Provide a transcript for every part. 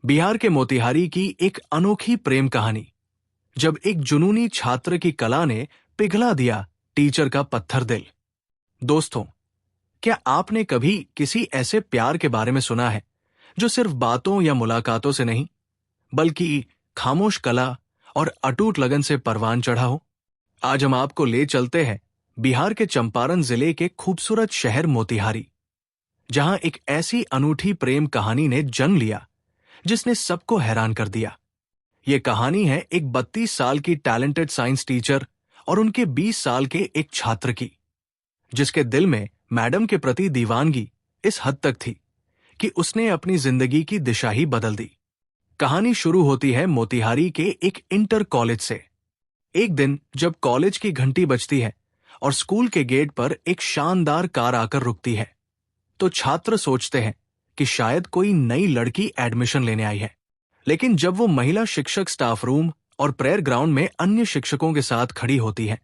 बिहार के मोतिहारी की एक अनोखी प्रेम कहानी। जब एक जुनूनी छात्र की कला ने पिघला दिया टीचर का पत्थर दिल। दोस्तों, क्या आपने कभी किसी ऐसे प्यार के बारे में सुना है जो सिर्फ बातों या मुलाकातों से नहीं, बल्कि खामोश कला और अटूट लगन से परवान चढ़ा हो? आज हम आपको ले चलते हैं बिहार के चंपारण जिले के खूबसूरत शहर मोतिहारी, जहां एक ऐसी अनूठी प्रेम कहानी ने जन्म लिया जिसने सबको हैरान कर दिया। ये कहानी है एक 32 साल की टैलेंटेड साइंस टीचर और उनके 20 साल के एक छात्र की, जिसके दिल में मैडम के प्रति दीवानगी इस हद तक थी कि उसने अपनी जिंदगी की दिशा ही बदल दी। कहानी शुरू होती है मोतिहारी के एक इंटर कॉलेज से। एक दिन जब कॉलेज की घंटी बजती है और स्कूल के गेट पर एक शानदार कार आकर रुकती है, तो छात्र सोचते हैं कि शायद कोई नई लड़की एडमिशन लेने आई है। लेकिन जब वो महिला शिक्षक स्टाफ रूम और प्रेयर ग्राउंड में अन्य शिक्षकों के साथ खड़ी होती है,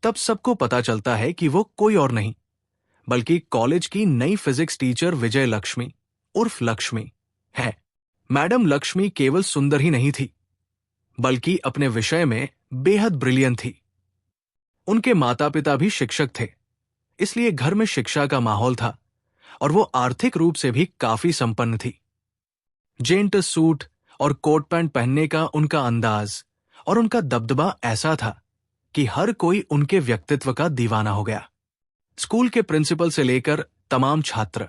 तब सबको पता चलता है कि वो कोई और नहीं बल्कि कॉलेज की नई फिजिक्स टीचर विजय लक्ष्मी उर्फ लक्ष्मी है। मैडम लक्ष्मी केवल सुंदर ही नहीं थी, बल्कि अपने विषय में बेहद ब्रिलियंट थी। उनके माता पिता भी शिक्षक थे, इसलिए घर में शिक्षा का माहौल था और वो आर्थिक रूप से भी काफी संपन्न थी। जेंट सूट और कोट पैंट पहनने का उनका अंदाज और उनका दबदबा ऐसा था कि हर कोई उनके व्यक्तित्व का दीवाना हो गया। स्कूल के प्रिंसिपल से लेकर तमाम छात्र,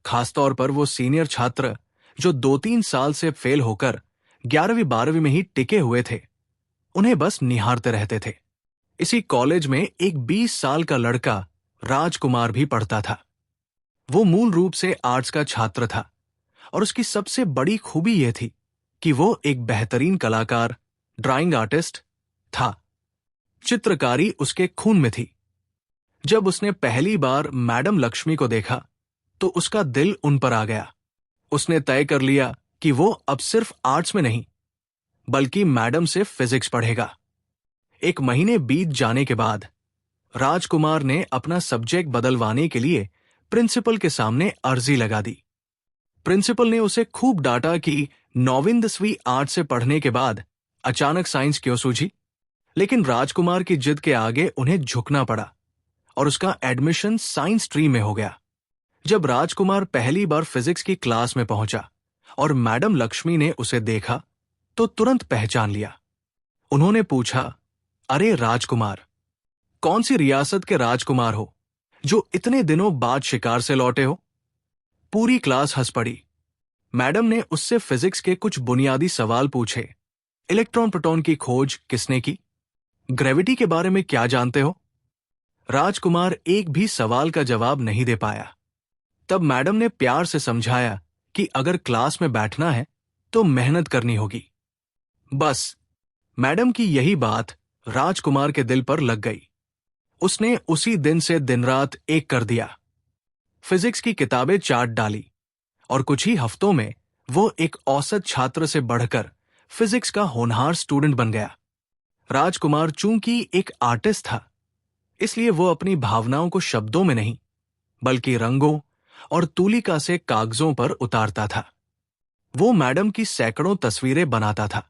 खासतौर पर वो सीनियर छात्र जो 2-3 साल से फेल होकर 11वीं 12वीं में ही टिके हुए थे, उन्हें बस निहारते रहते थे। इसी कॉलेज में एक 20 साल का लड़का राजकुमार भी पढ़ता था। वो मूल रूप से आर्ट्स का छात्र था और उसकी सबसे बड़ी खूबी यह थी कि वो एक बेहतरीन कलाकार, ड्राइंग आर्टिस्ट था। चित्रकारी उसके खून में थी। जब उसने पहली बार मैडम लक्ष्मी को देखा, तो उसका दिल उन पर आ गया। उसने तय कर लिया कि वो अब सिर्फ आर्ट्स में नहीं, बल्कि मैडम से फिजिक्स पढ़ेगा। 1 महीने बीत जाने के बाद राजकुमार ने अपना सब्जेक्ट बदलवाने के लिए प्रिंसिपल के सामने अर्जी लगा दी। प्रिंसिपल ने उसे खूब डांटा कि 9वीं 10वीं आर्ट्स से पढ़ने के बाद अचानक साइंस क्यों सूझी। लेकिन राजकुमार की जिद के आगे उन्हें झुकना पड़ा और उसका एडमिशन साइंस स्ट्रीम में हो गया। जब राजकुमार पहली बार फिजिक्स की क्लास में पहुंचा और मैडम लक्ष्मी ने उसे देखा, तो तुरंत पहचान लिया। उन्होंने पूछा, अरे राजकुमार, कौन सी रियासत के राजकुमार हो जो इतने दिनों बाद शिकार से लौटे हो? पूरी क्लास हंस पड़ी। मैडम ने उससे फिजिक्स के कुछ बुनियादी सवाल पूछे। इलेक्ट्रॉन प्रोटॉन की खोज किसने की? ग्रेविटी के बारे में क्या जानते हो? राजकुमार एक भी सवाल का जवाब नहीं दे पाया। तब मैडम ने प्यार से समझाया कि अगर क्लास में बैठना है तो मेहनत करनी होगी। बस, मैडम की यही बात राजकुमार के दिल पर लग गई। उसने उसी दिन से दिन रात एक कर दिया। फिजिक्स की किताबें चाट डाली और कुछ ही हफ्तों में वो एक औसत छात्र से बढ़कर फिजिक्स का होनहार स्टूडेंट बन गया। राजकुमार चूंकि एक आर्टिस्ट था, इसलिए वो अपनी भावनाओं को शब्दों में नहीं, बल्कि रंगों और तूलिका से कागजों पर उतारता था। वो मैडम की सैकड़ों तस्वीरें बनाता था,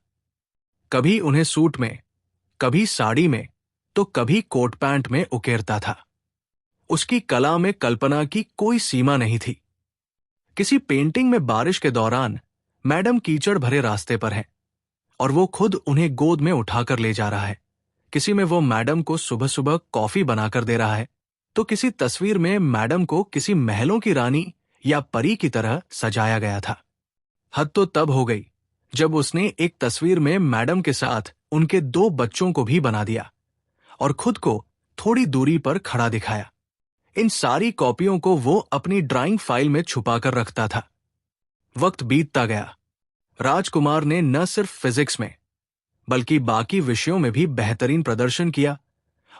कभी उन्हें सूट में, कभी साड़ी में, तो कभी कोट पैंट में उकेरता था। उसकी कला में कल्पना की कोई सीमा नहीं थी। किसी पेंटिंग में बारिश के दौरान मैडम कीचड़ भरे रास्ते पर हैं और वो खुद उन्हें गोद में उठाकर ले जा रहा है। किसी में वो मैडम को सुबह सुबह कॉफी बनाकर दे रहा है, तो किसी तस्वीर में मैडम को किसी महलों की रानी या परी की तरह सजाया गया था। हद तो तब हो गई जब उसने एक तस्वीर में मैडम के साथ उनके 2 बच्चों को भी बना दिया और खुद को थोड़ी दूरी पर खड़ा दिखाया। इन सारी कॉपियों को वो अपनी ड्राइंग फाइल में छुपाकर रखता था। वक्त बीतता गया। राजकुमार ने न सिर्फ फिजिक्स में, बल्कि बाकी विषयों में भी बेहतरीन प्रदर्शन किया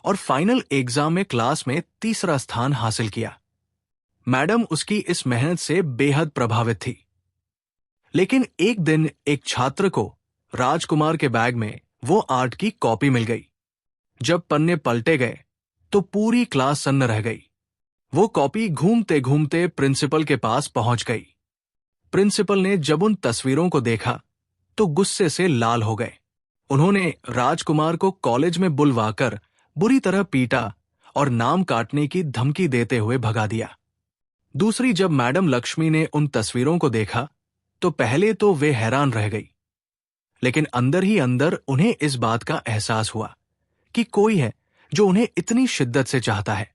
और फाइनल एग्जाम में क्लास में 3रा स्थान हासिल किया। मैडम उसकी इस मेहनत से बेहद प्रभावित थी। लेकिन एक दिन एक छात्र को राजकुमार के बैग में वो आर्ट की कॉपी मिल गई। जब पन्ने पलटे गए तो पूरी क्लास सन्न रह गई। वो कॉपी घूमते घूमते प्रिंसिपल के पास पहुंच गई। प्रिंसिपल ने जब उन तस्वीरों को देखा तो गुस्से से लाल हो गए। उन्होंने राजकुमार को कॉलेज में बुलवाकर बुरी तरह पीटा और नाम काटने की धमकी देते हुए भगा दिया। दूसरी जब मैडम लक्ष्मी ने उन तस्वीरों को देखा तो पहले तो वे हैरान रह गई, लेकिन अंदर ही अंदर उन्हें इस बात का एहसास हुआ कि कोई है जो उन्हें इतनी शिद्दत से चाहता है।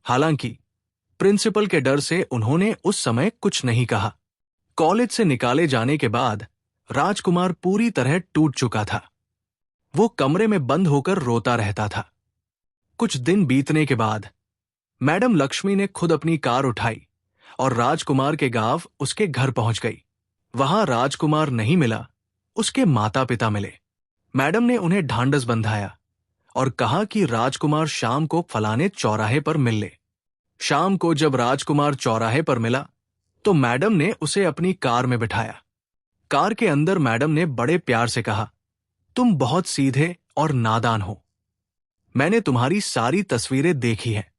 हालांकि प्रिंसिपल के डर से उन्होंने उस समय कुछ नहीं कहा। कॉलेज से निकाले जाने के बाद राजकुमार पूरी तरह टूट चुका था। वो कमरे में बंद होकर रोता रहता था। कुछ दिन बीतने के बाद मैडम लक्ष्मी ने खुद अपनी कार उठाई और राजकुमार के गांव उसके घर पहुंच गई। वहां राजकुमार नहीं मिला, उसके माता पिता मिले। मैडम ने उन्हें ढांढस बंधाया और कहा कि राजकुमार शाम को फलाने चौराहे पर मिल ले। शाम को जब राजकुमार चौराहे पर मिला तो मैडम ने उसे अपनी कार में बिठाया। कार के अंदर मैडम ने बड़े प्यार से कहा, तुम बहुत सीधे और नादान हो। मैंने तुम्हारी सारी तस्वीरें देखी हैं।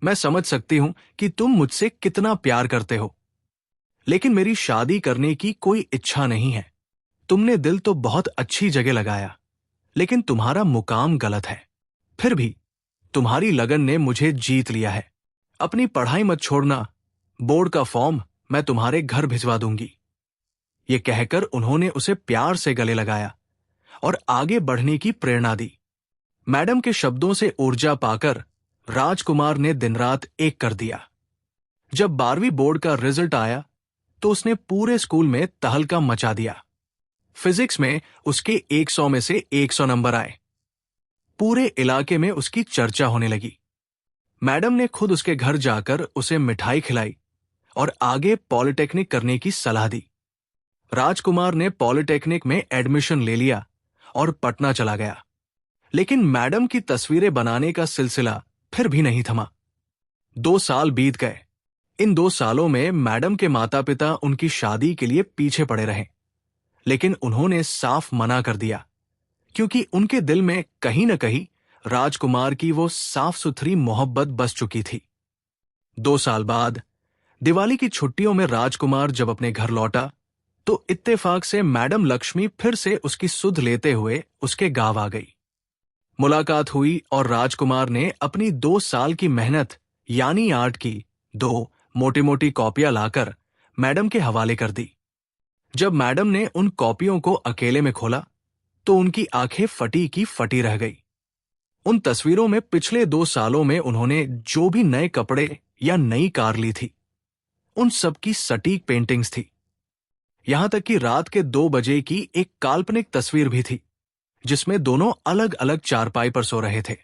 मैं समझ सकती हूं कि तुम मुझसे कितना प्यार करते हो, लेकिन मेरी शादी करने की कोई इच्छा नहीं है। तुमने दिल तो बहुत अच्छी जगह लगाया, लेकिन तुम्हारा मुकाम गलत है। फिर भी तुम्हारी लगन ने मुझे जीत लिया है। अपनी पढ़ाई मत छोड़ना, बोर्ड का फॉर्म मैं तुम्हारे घर भिजवा दूंगी। ये कहकर उन्होंने उसे प्यार से गले लगाया और आगे बढ़ने की प्रेरणा दी। मैडम के शब्दों से ऊर्जा पाकर राजकुमार ने दिन रात एक कर दिया। जब 12वीं बोर्ड का रिजल्ट आया तो उसने पूरे स्कूल में तहलका मचा दिया। फिजिक्स में उसके 100 में से 100 नंबर आए। पूरे इलाके में उसकी चर्चा होने लगी। मैडम ने खुद उसके घर जाकर उसे मिठाई खिलाई और आगे पॉलिटेक्निक करने की सलाह दी। राजकुमार ने पॉलिटेक्निक में एडमिशन ले लिया और पटना चला गया। लेकिन मैडम की तस्वीरें बनाने का सिलसिला फिर भी नहीं थमा। 2 साल बीत गए। इन 2 सालों में मैडम के माता पिता उनकी शादी के लिए पीछे पड़े रहे, लेकिन उन्होंने साफ मना कर दिया, क्योंकि उनके दिल में कहीं न कहीं राजकुमार की वो साफ सुथरी मोहब्बत बस चुकी थी। 2 साल बाद दिवाली की छुट्टियों में राजकुमार जब अपने घर लौटा तो इत्तेफाक से मैडम लक्ष्मी फिर से उसकी सुध लेते हुए उसके गांव आ गई। मुलाकात हुई और राजकुमार ने अपनी 2 साल की मेहनत यानी आर्ट की 2 मोटी मोटी कॉपियां लाकर मैडम के हवाले कर दी। जब मैडम ने उन कॉपियों को अकेले में खोला तो उनकी आंखें फटी की फटी रह गई। उन तस्वीरों में पिछले 2 सालों में उन्होंने जो भी नए कपड़े या नई कार ली थी, उन सब की सटीक पेंटिंग्स थी। यहां तक कि रात के 2 बजे की एक काल्पनिक तस्वीर भी थी, जिसमें दोनों अलग अलग चारपाई पर सो रहे थे।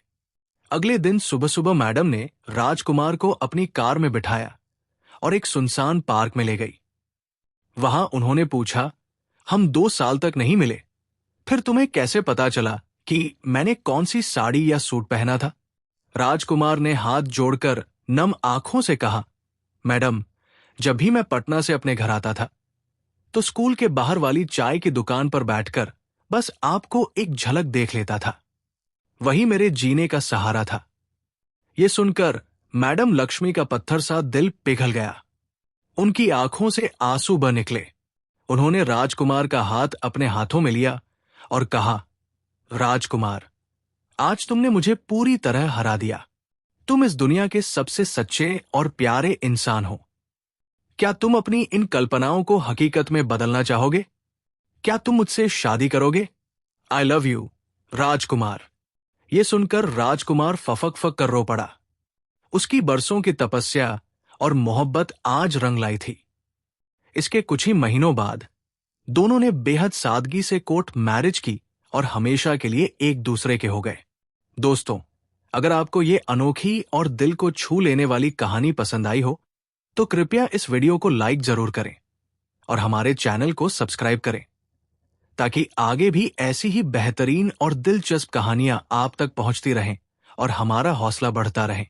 अगले दिन सुबह सुबह मैडम ने राजकुमार को अपनी कार में बिठाया और एक सुनसान पार्क में ले गई। वहां उन्होंने पूछा, हम 2 साल तक नहीं मिले, फिर तुम्हें कैसे पता चला कि मैंने कौन सी साड़ी या सूट पहना था? राजकुमार ने हाथ जोड़कर नम आंखों से कहा, मैडम, जब भी मैं पटना से अपने घर आता था तो स्कूल के बाहर वाली चाय की दुकान पर बैठकर बस आपको एक झलक देख लेता था। वही मेरे जीने का सहारा था। ये सुनकर मैडम लक्ष्मी का पत्थर सा दिल पिघल गया। उनकी आंखों से आंसू बह निकले। उन्होंने राजकुमार का हाथ अपने हाथों में लिया और कहा, राजकुमार, आज तुमने मुझे पूरी तरह हरा दिया। तुम इस दुनिया के सबसे सच्चे और प्यारे इंसान हो। क्या तुम अपनी इन कल्पनाओं को हकीकत में बदलना चाहोगे? क्या तुम मुझसे शादी करोगे? आई लव यू, राजकुमार। ये सुनकर राजकुमार फफक फक कर रो पड़ा। उसकी बरसों की तपस्या और मोहब्बत आज रंग लाई थी। इसके कुछ ही महीनों बाद दोनों ने बेहद सादगी से कोर्ट मैरिज की और हमेशा के लिए एक दूसरे के हो गए। दोस्तों, अगर आपको ये अनोखी और दिल को छू लेने वाली कहानी पसंद आई हो तो कृपया इस वीडियो को लाइक जरूर करें और हमारे चैनल को सब्सक्राइब करें, ताकि आगे भी ऐसी ही बेहतरीन और दिलचस्प कहानियां आप तक पहुंचती रहें और हमारा हौसला बढ़ता रहे।